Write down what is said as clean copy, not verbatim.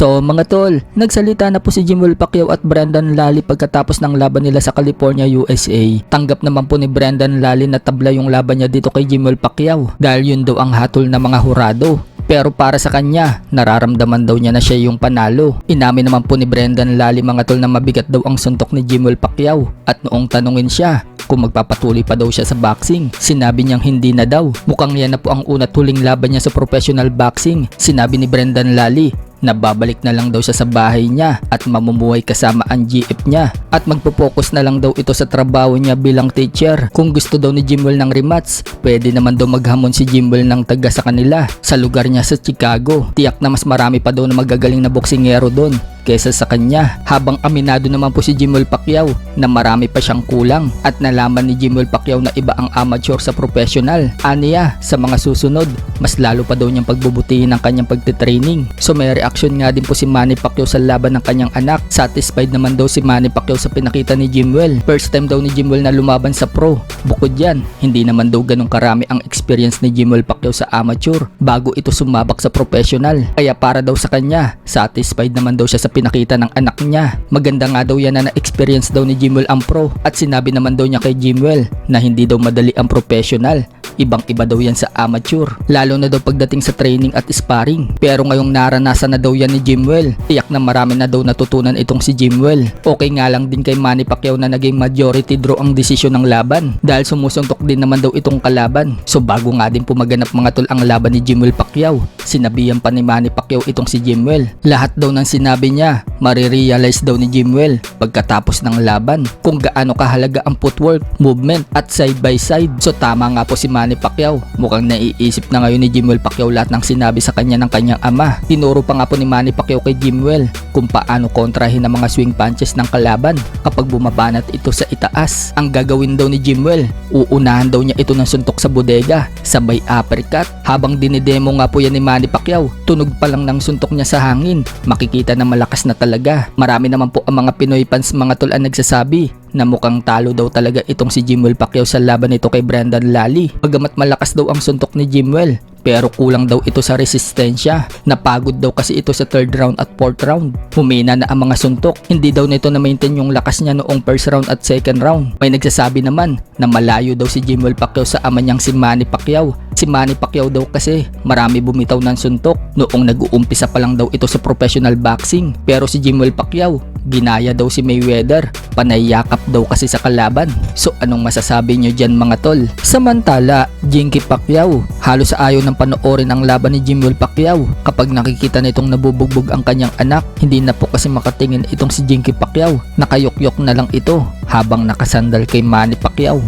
So mga tol, nagsalita na po si Jimwell Pacquiao at Brendan Lally pagkatapos ng laban nila sa California, USA. Tanggap naman po ni Brendan Lally na tabla yung laban niya dito kay Jimwell Pacquiao dahil yun daw ang hatol ng mga hurado. Pero para sa kanya, nararamdaman daw niya na siya yung panalo. Inamin naman po ni Brendan Lally mga tol na mabigat daw ang suntok ni Jimwell Pacquiao at noong tanungin siya kung magpapatuloy pa daw siya sa boxing, sinabi niyang hindi na daw. Mukhang yan na po ang una tuling laban niya sa professional boxing. Sinabi ni Brendan Lally na babalik na lang daw siya sa bahay niya at mamumuhay kasama ang GF niya at magpo-focus na lang daw ito sa trabaho niya bilang teacher. Kung gusto daw ni Jimwell ng rematch, pwede naman daw maghamon si Jimwell ng taga sa kanila sa lugar niya sa Chicago. Tiyak na mas marami pa daw na magagaling na boksingero doon kesa sa kanya, habang aminado naman po si Jimwell Pacquiao na marami pa siyang kulang at nalaman ni Jimwell Pacquiao na iba ang amateur sa professional. Aniya, sa mga susunod, mas lalo pa daw niyang pagbubutihin ang kanyang pagtitraining. So may reaction nga din po si Manny Pacquiao sa laban ng kanyang anak. Satisfied naman daw si Manny Pacquiao sa pinakita ni Jimwell. First time daw ni Jimwell na lumaban sa pro. Bukod yan, hindi naman daw ganun karami ang experience ni Jimwell Pacquiao sa amateur bago ito sumabak sa professional. Kaya para daw sa kanya, satisfied naman daw siya sa pinakita ng anak niya. Maganda nga daw yan na na-experience daw ni Jimwell ang pro at sinabi naman daw niya kay Jimwell na hindi daw madali ang professional. Ibang-iba daw yan sa amateur, lalo na daw pagdating sa training at sparring. Pero ngayong naranasan na daw yan ni Jimwell, tiyak na marami na daw natutunan itong si Jimwell. Okay nga lang din kay Manny Pacquiao na naging majority draw ang desisyon ng laban dahil sumusuntok din naman daw itong kalaban. So bago nga din pumaganap mga tol ang laban ni Jimwell Pacquiao, sinabihan pa ni Manny Pacquiao itong si Jimwell. Lahat daw ng sinabi niya, marirealize daw ni Jimwell pagkatapos ng laban kung gaano kahalaga ang footwork, movement at side by side. So tama nga po si Manny Pacquiao. Mukhang naiisip na ngayon ni Jimwell Pacquiao lahat ng sinabi sa kanya ng kanyang ama. Tinuro pa nga po ni Manny Pacquiao kay Jimwell kung paano kontrahin ang mga swing punches ng kalaban kapag bumabanat ito sa itaas. Ang gagawin daw ni Jimwell, uunahan daw niya ito ng suntok sa bodega, sabay uppercut. Habang dinidemo nga po yan ni Manny Pacquiao, tunog pa lang ng suntok niya sa hangin, makikita na malakas na talaga. Marami naman po ang mga Pinoy fans mga tol ang nagsasabi na mukhang talo daw talaga itong si Jimwell Pacquiao sa laban nito kay Brendan Lally. Bagamat malakas daw ang suntok ni Jimwell, pero kulang daw ito sa resistensya. Napagod daw kasi ito sa 3rd round at 4th round. Humina na ang mga suntok. Hindi daw nito na-maintain yung lakas niya noong 1st round at 2nd round. May nagsasabi naman na malayo daw si Jimwell Pacquiao sa ama niyang si Manny Pacquiao. Si Manny Pacquiao daw kasi marami bumitaw ng suntok noong nag-uumpisa pa lang daw ito sa professional boxing. Pero si Jimwell Pacquiao, ginaya daw si Mayweather, panayakap daw kasi sa kalaban. So anong masasabi nyo dyan mga tol? Samantala, Jinky Pacquiao, halos ayaw ng panoorin ang laban ni Jimwell Pacquiao kapag nakikita nitong nabubugbog ang kanyang anak. Hindi na po kasi makatingin itong si Jinky Pacquiao, nakayukyok na lang ito habang nakasandal kay Manny Pacquiao.